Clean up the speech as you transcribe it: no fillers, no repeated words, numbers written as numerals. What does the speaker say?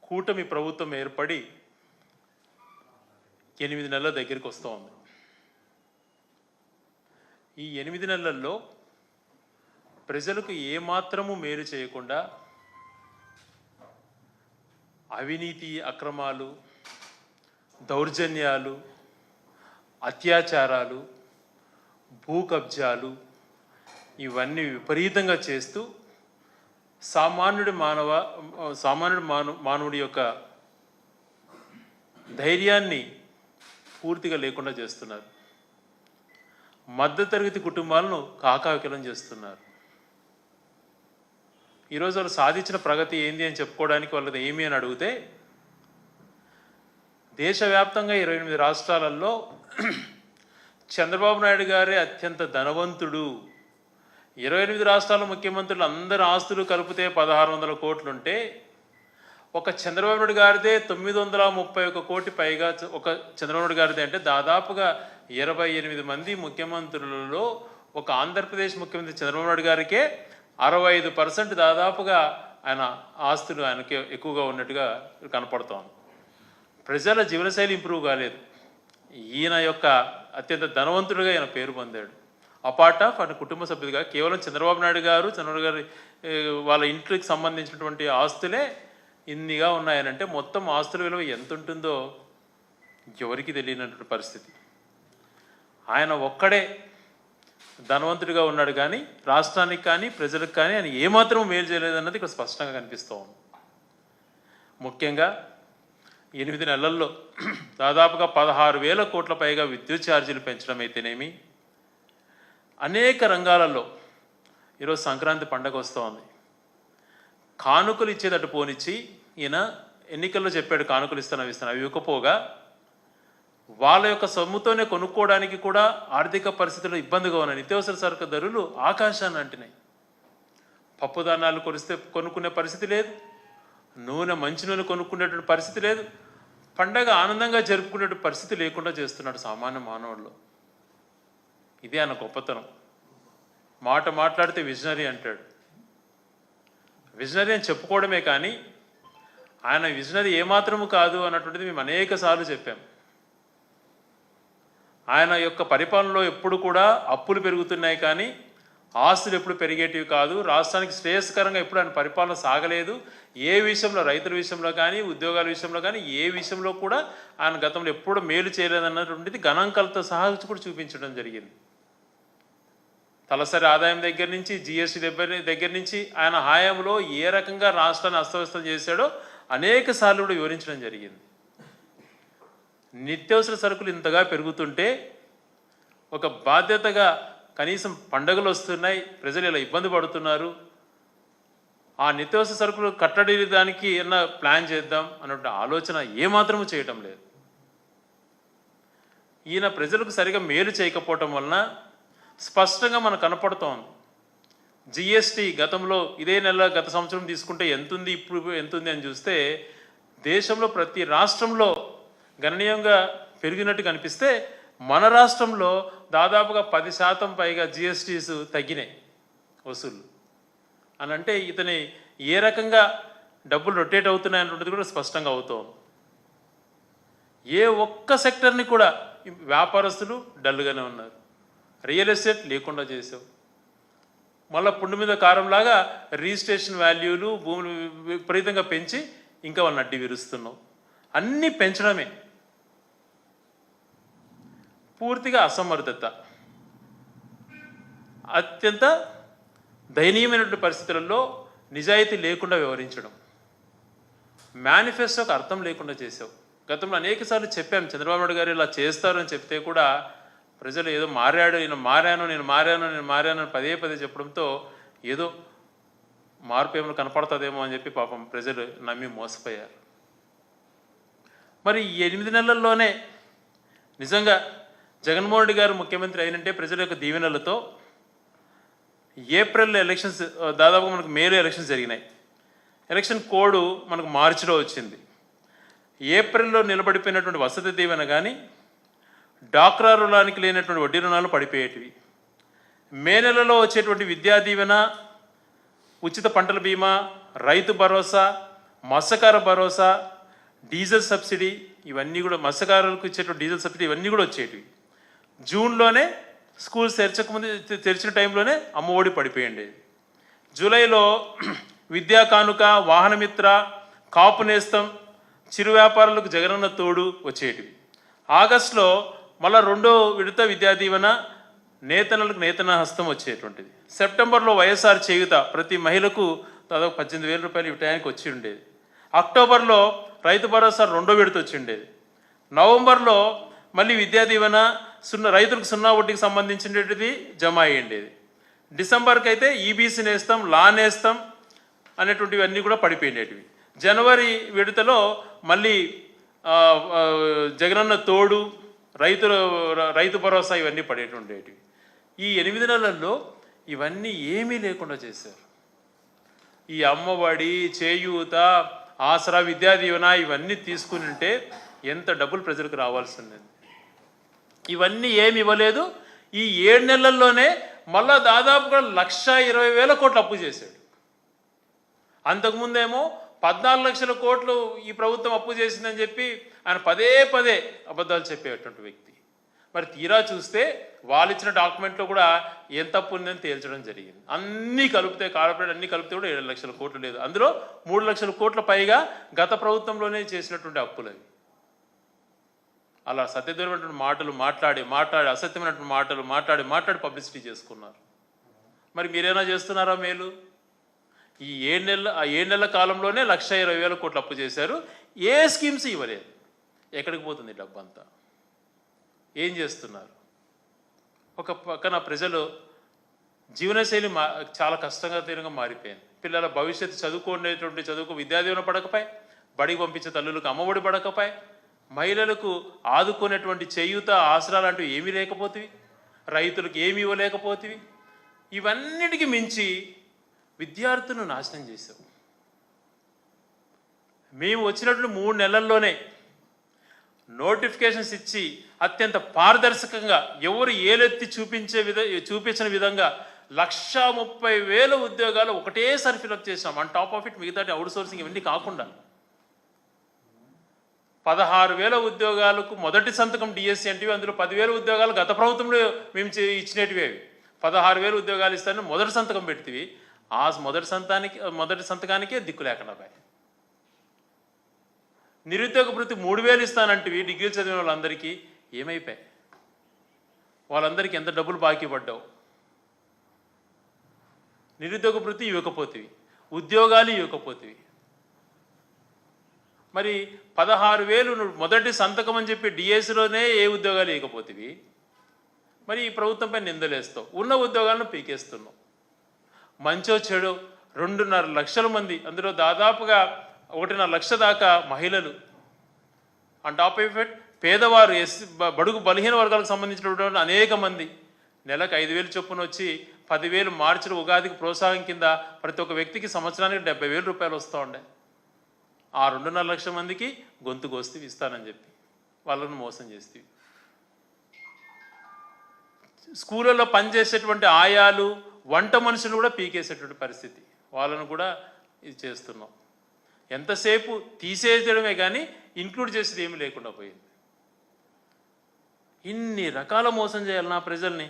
కూటమి ప్రభుత్వం ఏర్పడి 8 నెలల దగ్గరికి వస్తూ ఉంది. ఈ 8 నెలల్లో ప్రజలకు ఏమాత్రము మేలు చేయకుండా అవినీతి, అక్రమాలు, దౌర్జన్యాలు, అత్యాచారాలు, భూ కబ్జాలు ఇవన్నీ విపరీతంగా చేస్తూ మానవుడి యొక్క ధైర్యాన్ని పూర్తిగా లేకుండా చేస్తున్నారు. మధ్యతరగతి కుటుంబాలను కాకావికలం చేస్తున్నారు. ఈరోజు వాళ్ళు సాధించిన ప్రగతి ఏంది అని చెప్పుకోవడానికి వాళ్ళది ఏమి అని అడిగితే, దేశవ్యాప్తంగా 28 రాష్ట్రాలలో చంద్రబాబు నాయుడు గారే అత్యంత ధనవంతుడు. 28 రాష్ట్రాల ముఖ్యమంత్రులు అందరి ఆస్తులు కలిపితే 1600 కోట్లుంటే ఒక చంద్రబాబు నాయుడు గారిదే 931 కోటి పైగా. ఒక చంద్రబాబు నాయుడు గారిదే అంటే దాదాపుగా 28 మంది ముఖ్యమంత్రులలో ఒక ఆంధ్రప్రదేశ్ ముఖ్యమంత్రి చంద్రబాబు నాయుడు గారికే 65% దాదాపుగా ఆయన ఆస్తులు ఆయనకి ఎక్కువగా ఉన్నట్టుగా కనపడుతోంది. ప్రజల జీవనశైలి ఇంప్రూవ్ కాలేదు. ఈయన యొక్క అత్యంత ధనవంతుడిగా ఈయన పేరు పొందాడు. అపార్ట్ ఆఫ్ ఆయన కుటుంబ సభ్యులుగా కేవలం చంద్రబాబు నాయుడు గారి వాళ్ళ ఇంటికి సంబంధించినటువంటి ఆస్తులే ఇన్నిగా ఉన్నాయనంటే మొత్తం ఆస్తుల విలువ ఎంత ఉంటుందో ఎవరికి తెలియనటువంటి పరిస్థితి. ఆయన ఒక్కడే ధనవంతుడిగా ఉన్నాడు, కానీ రాష్ట్రానికి కానీ ప్రజలకు కానీ ఆయన ఏమాత్రం మేలు చేయలేదన్నది ఇక్కడ స్పష్టంగా కనిపిస్తూ ఉంది. ముఖ్యంగా 8 నెలల్లో దాదాపుగా 16,000 కోట్ల పైగా విద్యుత్ ఛార్జీలు పెంచడం అయితేనేమి, అనేక రంగాలలో ఈరోజు సంక్రాంతి పండగ వస్తూ ఉంది. కానుకలు ఇచ్చేటట్టు పోనిచ్చి ఈయన ఎన్నికల్లో చెప్పాడు కానుకలు ఇస్తాను అవి ఇవ్వకపోగా వాళ్ళ యొక్క సొమ్ముతోనే కొనుక్కోవడానికి కూడా ఆర్థిక పరిస్థితుల్లో ఇబ్బందిగా ఉన్నాయి. నిత్యావసర సరుకు ధరలు ఆకాశాన్ని అంటినాయి. పప్పు ధాన్యాలు కొనుక్కునే పరిస్థితి లేదు, మంచి నూనె కొనుక్కునేటువంటి పరిస్థితి లేదు, పండగ ఆనందంగా జరుపుకునే పరిస్థితి లేకుండా చేస్తున్నాడు సామాన్య మానవుల్లో. ఇదే ఆయన గొప్పతనం. మాట్లాడితే విజనరీ అంటాడు. విజనరీ అని చెప్పుకోవడమే కానీ ఆయన విజనరీ ఏమాత్రము కాదు అన్నటువంటిది మేము అనేక సార్లు చెప్పాం. ఆయన యొక్క పరిపాలనలో ఎప్పుడు కూడా అప్పులు పెరుగుతున్నాయి కానీ ఆస్తులు ఎప్పుడు పెరిగేటివి కాదు. రాష్ట్రానికి శ్రేయస్కరంగా ఎప్పుడు ఆయన పరిపాలన సాగలేదు. ఏ విషయంలో, రైతుల విషయంలో కానీ ఉద్యోగాల విషయంలో కానీ ఏ విషయంలో కూడా ఆయన గతంలో ఎప్పుడు మేలు చేయలేదన్నటువంటిది గణాంకాలతో సహా కూడా చూపించడం జరిగింది. తలసరి ఆదాయం దగ్గర నుంచి, జిఎస్టీ దగ్గర నుంచి ఆయన హయాంలో ఏ రకంగా రాష్ట్రాన్ని అస్తవ్యస్తం చేశాడో అనేక సార్లు కూడా వివరించడం జరిగింది. నిత్యావసర సరుకులు ఇంతగా పెరుగుతుంటే ఒక బాధ్యతగా కనీసం పండుగలు వస్తున్నాయి, ప్రజలు ఇలా ఇబ్బంది పడుతున్నారు, ఆ నిత్యావసర సరుకులు కట్టడి దానికి ఏమన్నా ప్లాన్ చేద్దాం అన్నట్టు ఆలోచన ఏమాత్రము చేయటం లేదు. ఈయన ప్రజలకు సరిగా మేలు చేయకపోవటం వలన స్పష్టంగా మనకు కనపడుతోంది. జిఎస్టీ గతంలో గత సంవత్సరం తీసుకుంటే ఎంతుంది, ఇప్పుడు ఎంతుంది అని చూస్తే దేశంలో ప్రతి రాష్ట్రంలో గణనీయంగా పెరిగినట్టు కనిపిస్తే మన రాష్ట్రంలో దాదాపుగా 10% పైగా జిఎస్టీస్ తగ్గినాయి వసూళ్ళు అని అంటే ఇతని ఏ రకంగా డబ్బులు రొటేట్ అవుతున్నాయన్నటువంటిది కూడా స్పష్టంగా అవుతోంది. ఏ ఒక్క సెక్టర్ని కూడా వ్యాపారస్తులు డల్గానే ఉన్నారు. రియల్ ఎస్టేట్ లేకుండా చేసావు. మళ్ళీ పుండు మీద కారంలాగా రిజిస్ట్రేషన్ వాల్యూలు భూములు విపరీతంగా పెంచి ఇంకా వాళ్ళని అడ్డి విరుస్తున్నావు. అన్నీ పెంచడమే. పూర్తిగా అసమర్థత, అత్యంత దయనీయమైనటువంటి పరిస్థితులలో నిజాయితీ లేకుండా వ్యవహరించడం, మేనిఫెస్టోకి అర్థం లేకుండా చేసావు. గతంలో అనేకసార్లు చెప్పాం చంద్రబాబు నాయుడు గారు ఇలా చేస్తారు అని చెప్తే కూడా ప్రజలు ఏదో నేను మారాను అని పదే చెప్పడంతో ఏదో మార్పు ఏమైనా కనపడుతుందేమో అని చెప్పి పాపం ప్రజలు నమ్మి మోసపోయారు. మరి ఈ 8 నెలల్లోనే నిజంగా జగన్మోహన్ రెడ్డి గారు ముఖ్యమంత్రి అయినంటే ప్రజల యొక్క దీవెనలతో ఏప్రిల్లో ఎలక్షన్స్, దాదాపుగా మనకు మేలో ఎలక్షన్స్ జరిగినాయి. ఎలక్షన్ కోడ్ మనకు మార్చిలో వచ్చింది. ఏప్రిల్లో నిలబడిపోయినటువంటి వసతి దీవెన కానీ డాక్రా రుణానికి లేనటువంటి వడ్డీ రుణాలు పడిపోయేటివి. మే నెలలో వచ్చేటువంటి విద్యా దీవెన, ఉచిత పంటల బీమా, రైతు భరోసా, మత్స్యకార భరోసా, డీజిల్ సబ్సిడీ, ఇవన్నీ కూడా మత్స్యకారులకు ఇచ్చేటువంటి డీజిల్ సబ్సిడీ ఇవన్నీ కూడా వచ్చేటివి. జూన్లోనే స్కూల్స్ తెరిచిన టైంలోనే అమ్మఒడి పడిపోయింది. జూలైలో విద్యా కానుక, వాహనమిత్ర, కాపు నేస్తం, చిరు వ్యాపారులకు జగనన్న తోడు వచ్చేటివి. ఆగస్టులో మళ్ళీ 2వ విడత విద్యా దీవెన, నేతనలకు నేతన హస్తం వచ్చేటువంటిది. సెప్టెంబర్లో వైఎస్ఆర్ చేయూత ప్రతి మహిళకు దాదాపు 18,000 రూపాయలు ఇవ్వడానికి వచ్చి ఉండేది. అక్టోబర్లో రైతు భరోసా 2వ విడత వచ్చి ఉండేది. నవంబర్లో మళ్ళీ విద్యా దీవెన రైతులకు 0 వడ్డీకి సంబంధించినటువంటిది జమ అయ్యిండేది. డిసెంబర్కి అయితే ఈబీసీ నేస్తం, లా నేస్తం అనేటువంటివి అన్నీ కూడా పడిపోయినవి. జనవరి విడతలో మళ్ళీ జగనన్న తోడు, రైతు భరోసా ఇవన్నీ పడేటుండేటివి. ఈ 8 నెలల్లో ఇవన్నీ ఏమీ లేకుండా చేశారు. ఈ అమ్మఒడి, చేయూత, ఆసరా, విద్యా దీవెన ఇవన్నీ తీసుకుని ఉంటే ఎంత డబ్బులు ప్రజలకు రావాల్సింది. ఇవన్నీ ఏమి ఇవ్వలేదు. ఈ 7 నెలల్లోనే మళ్ళా దాదాపుగా 1,20,000 కోట్లు అప్పు చేశాడు. అంతకుముందేమో 14 లక్షల కోట్లు ఈ ప్రభుత్వం అప్పు చేసిందని చెప్పి ఆయన పదే పదే అబద్ధాలు చెప్పేటువంటి వ్యక్తి. మరి తీరా చూస్తే వాళ్ళు ఇచ్చిన డాక్యుమెంట్లో కూడా ఎంత అప్పు ఉందని తేల్చడం జరిగింది. అన్నీ కలిపితే, కార్పొరేట్ అన్నీ కలిపితే కూడా 7 లక్షల కోట్లు లేదు. అందులో 3 లక్షల కోట్ల పైగా గత ప్రభుత్వంలోనే చేసినటువంటి అప్పులవి. అలా సత్యదూరమైనటువంటి మాటలు మాట్లాడి అసత్యమైనటువంటి మాటలు మాట్లాడి పబ్లిసిటీ చేసుకున్నారు. మరి మీరేనా చేస్తున్నారా మేలు? ఈ 7 నెలల కాలంలోనే 1,20,000 కోట్లు అప్పు చేశారు. ఏ స్కీమ్స్ ఇవ్వలేదు. ఎక్కడికి పోతుంది డబ్బు అంతా? ఏం చేస్తున్నారు? ఒక పక్కన ప్రజలు జీవనశైలి చాలా కష్టంగా తీరంగా మారిపోయింది. పిల్లల భవిష్యత్తు చదువుకు విద్యాదీవెన పడకపాయి, బడికి పంపించే తల్లులకు అమ్మఒడి పడకపాయి, మహిళలకు ఆదుకునేటువంటి చేయూత, ఆసరా లాంటివి ఏమీ లేకపోతేవి, రైతులకు ఏమీ ఇవ్వలేకపోతేవి. ఇవన్నిటికీ మించి విద్యార్థులను నాశనం చేశావు. మేము వచ్చినటువంటి 3 నెలల్లోనే నోటిఫికేషన్స్ ఇచ్చి అత్యంత పారదర్శకంగా ఎవరు ఏలెత్తి చూపించిన విధంగా 1,30,000 ఉద్యోగాలు ఒకటేసారి ఫిలప్ చేసాం. ఆన్ టాప్ ఆఫ్ ఇట్ మిగతా అవుట్ సోర్సింగ్ ఇవన్నీ కాకుండా 16,000 ఉద్యోగాలకు మొదటి సంతకం డిఎస్సి అంటివి. అందులో 10,000 ఉద్యోగాలు గత ప్రభుత్వంలో మేము ఇచ్చినటివి. 16,000 ఉద్యోగాలు ఇస్తానని మొదటి సంతకం పెడితే ఆ మొదటి సంతకానికే దిక్కు లేకుండా పోయి. నిరుద్యోగ భృతి 3,000 ఇస్తానంటివి డిగ్రీలు చదివిన వాళ్ళందరికీ ఏమైపోయాయి? వాళ్ళందరికీ ఎంత డబ్బులు బాకీ పడ్డావు? నిరుద్యోగ భృతి ఇవ్వకపోతేవి, ఉద్యోగాలు ఇవ్వకపోతేవి. మరి 16,000 మొదటి సంతకం అని చెప్పి డిఎస్సిలోనే ఏ ఉద్యోగాలు ఇవ్వకపోతేవి. మరి ఈ ప్రభుత్వంపై నిందలేస్తావు, ఉన్న ఉద్యోగాలను పీకేస్తున్నావు. మంచో చెడు 2.5 లక్షల మంది, అందులో దాదాపుగా 1.5 లక్ష దాకా మహిళలు, ఆన్ టాప్ ఆఫ్ ఇట్ పేదవారు, బడుగు బలహీన వర్గాలకు సంబంధించినటువంటి అనేక మంది నెలకు 5,000 చొప్పున వచ్చి 10,000 మార్చిలో ఉగాదికి ప్రోత్సాహం కింద ప్రతి ఒక్క వ్యక్తికి సంవత్సరానికి 70,000 రూపాయలు వస్తూ ఉండే. ఆ 2.5 లక్షల మందికి గొంతు కోస్తేవి ఇస్తానని చెప్పి వాళ్ళను మోసం చేస్తేవి. స్కూళ్ళల్లో పనిచేసేటువంటి ఆయాలు, వంట మనుషులు కూడా పీకేసేటువంటి పరిస్థితి. వాళ్ళను కూడా ఇది చేస్తున్నాం. ఎంతసేపు తీసేయడమే కానీ ఇంక్లూడ్ చేసేది ఏమీ లేకుండా పోయింది. ఇన్ని రకాల మోసం చేయాలి నా ప్రజల్ని.